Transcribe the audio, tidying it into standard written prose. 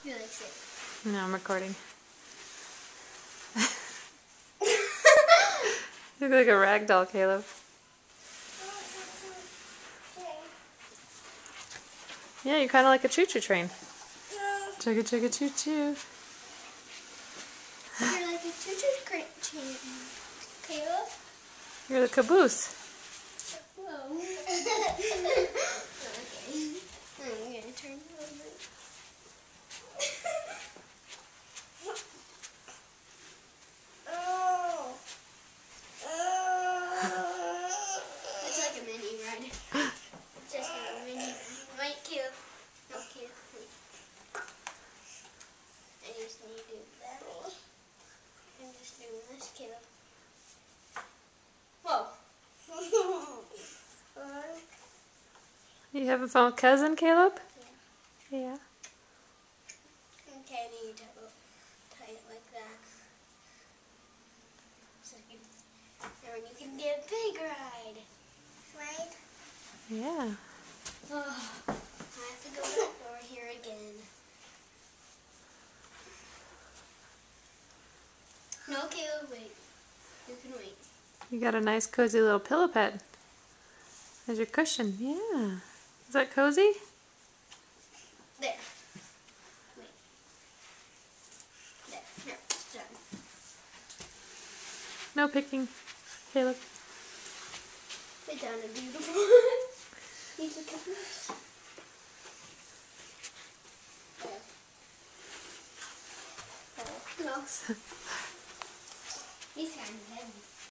He likes it. No, I'm recording. You look like a rag doll, Caleb. Yeah, you're kind of like a choo-choo train. Chugga chugga choo-choo. You're like a choo-choo train, Caleb. You're the caboose. Whoa. Okay. I'm gonna turn it over. It's like a mini ride. Just a mini ride. Right, Caleb? No, Caleb. Wait. I just need to do that. I'm just doing this, Caleb. Whoa. You having fun with cousin, Caleb? Yeah. Yeah. Okay, I need to tie it like that. So then you can get a big ride. Right? Yeah. Oh, I have to go back over here again. No, Caleb, wait. You can wait. You got a nice cozy little pillow pet. There's your cushion. Yeah. Is that cozy? There. Wait. There. Here, it's done. No picking, Caleb. It's done a beautiful. He's a caboose. No. He's kind of heavy.